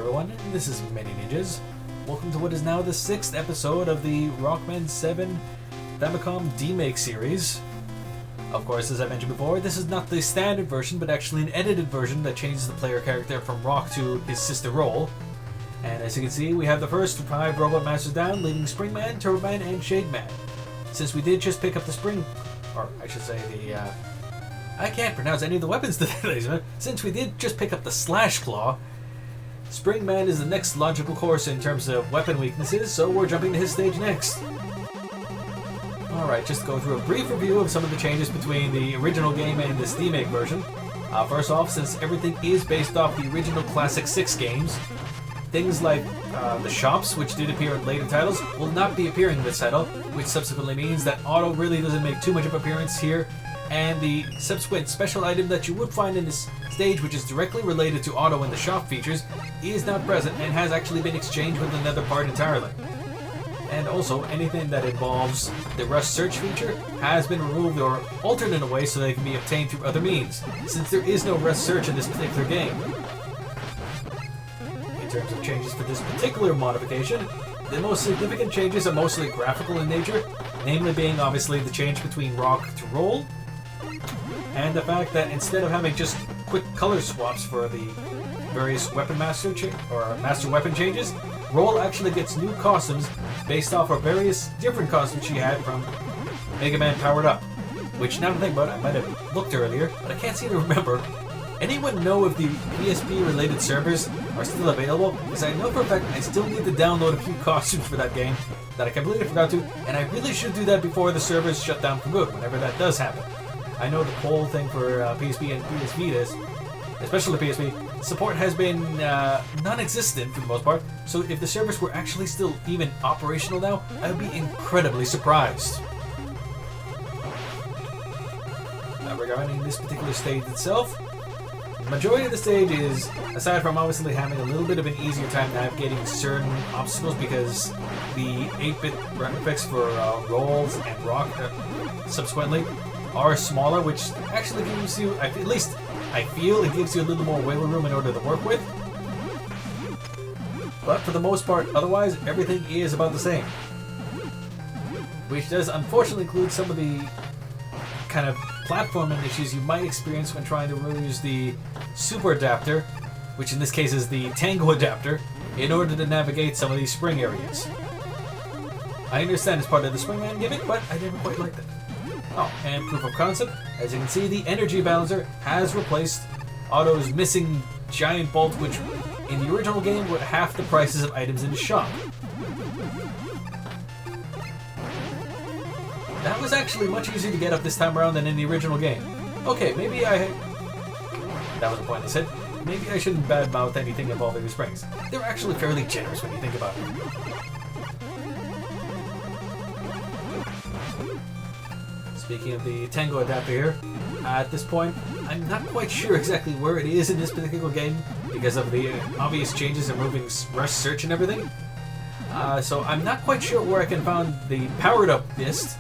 everyone, this is Many Ninjas. Welcome to what is now the 6th episode of the Rockman 7 Famicom demake series. Of course, as I mentioned before, this is not the standard version, but actually an edited version that changes the player character from Rock to his sister Roll. And as you can see, we have the first 5 robot masters down, leaving Springman, Turboman, and Shademan. Since we did just pick up the I can't pronounce any of the weapons today, ladies and gentlemen. Since we did just pick up the Slash Claw, Springman is the next logical course in terms of weapon weaknesses, so we're jumping to his stage next. Alright, just to go through a brief review of some of the changes between the original game and this demake version. First off, since everything is based off the original Classic 6 games, things like the shops, which did appear in later titles, will not be appearing in this title, which subsequently means that auto really doesn't make too much of an appearance here, and the subsequent special item that you would find in this stage, which is directly related to auto and the shop features, is not present and has actually been exchanged with another part entirely. And also, anything that involves the rush search feature has been removed or altered in a way so they can be obtained through other means, since there is no rush search in this particular game. In terms of changes for this particular modification, the most significant changes are mostly graphical in nature, namely being obviously the change between Rock to Roll, and the fact that instead of having just quick color swaps for the various weapon master weapon changes, Roll actually gets new costumes based off of various different costumes she had from Mega Man Powered Up. Which, now to think about it, I might have looked earlier, but I can't seem to remember. Anyone know if the PSP related servers are still available? Because I know for a fact I still need to download a few costumes for that game that I completely forgot to, and I really should do that before the servers shut down for good, whenever that does happen. I know the whole thing for PSP and PS Vitas, especially the PSP, support has been non-existent for the most part, so if the servers were actually still even operational now, I would be incredibly surprised. Regarding this particular stage itself, the majority of the stage is, aside from obviously having a little bit of an easier time navigating certain obstacles because the 8-bit graphics for Rolls and Rock subsequently are smaller, which actually gives you, at least I feel, it gives you a little more wiggle room in order to work with. But for the most part, otherwise, everything is about the same. Which does unfortunately include some of the kind of platforming issues you might experience when trying to use the Super Adapter, which in this case is the Tango Adapter, in order to navigate some of these spring areas. I understand it's part of the Springman gimmick, but I never quite liked it. Oh, and proof of concept, as you can see, the energy balancer has replaced Auto's missing giant bolt, which in the original game would half the prices of items in the shop. That was actually much easier to get up this time around than in the original game. Okay, that was a pointless hit. Maybe I shouldn't badmouth anything involving the springs. They're actually fairly generous when you think about it. Speaking of the Tango Adapter here, at this point, I'm not quite sure exactly where it is in this particular game because of the obvious changes in moving rush search and everything. So I'm not quite sure where I can find the powered up fist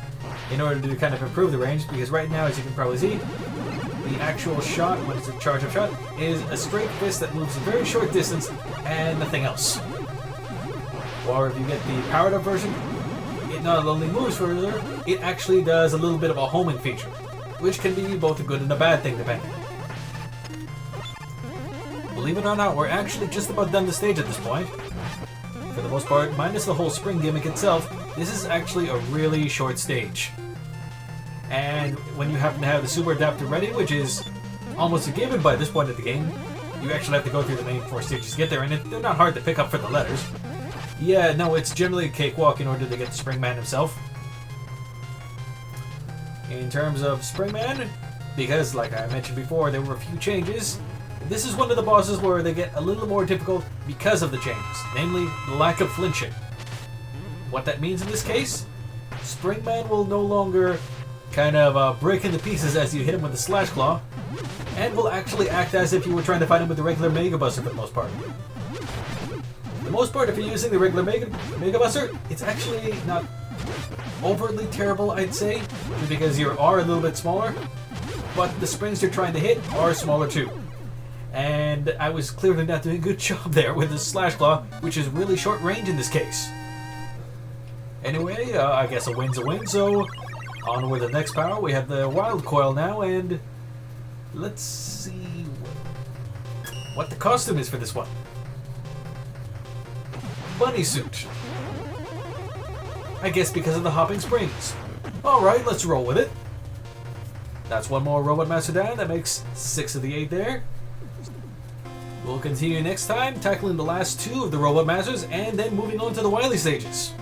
in order to kind of improve the range, because right now, as you can probably see, the actual shot, when it's a charge-up shot, is a straight fist that moves a very short distance and nothing else. Or if you get the powered up version, it not only moves further, it actually does a little bit of a homing feature, which can be both a good and a bad thing depending. Believe it or not, we're actually just about done the stage at this point. For the most part, minus the whole spring gimmick itself, this is actually a really short stage. And when you happen to have the Super Adapter ready, which is almost a given by this point of the game, you actually have to go through the main 4 stages to get there, and they're not hard to pick up for the letters. Yeah, no, it's generally a cakewalk in order to get the Springman himself. In terms of Springman, because like I mentioned before, there were a few changes, this is one of the bosses where they get a little more difficult because of the changes, namely the lack of flinching. What that means in this case, Springman will no longer kind of break into pieces as you hit him with the Slash Claw, and will actually act as if you were trying to fight him with the regular Mega Buster for the most part. For the most part, if you're using the regular Mega Buster, it's actually not overtly terrible, I'd say, because you are a little bit smaller, but the springs you're trying to hit are smaller too. And I was clearly not doing a good job there with the Slash Claw, which is really short range in this case. Anyway, I guess a win's a win, so on with the next power. We have the Wild Coil now, and let's see what the costume is for this one. Bunny suit. I guess because of the hopping springs. Alright, let's roll with it. That's one more Robot Master down. That makes 6 of the 8 there. We'll continue next time, tackling the last 2 of the Robot Masters, and then moving on to the Wily stages.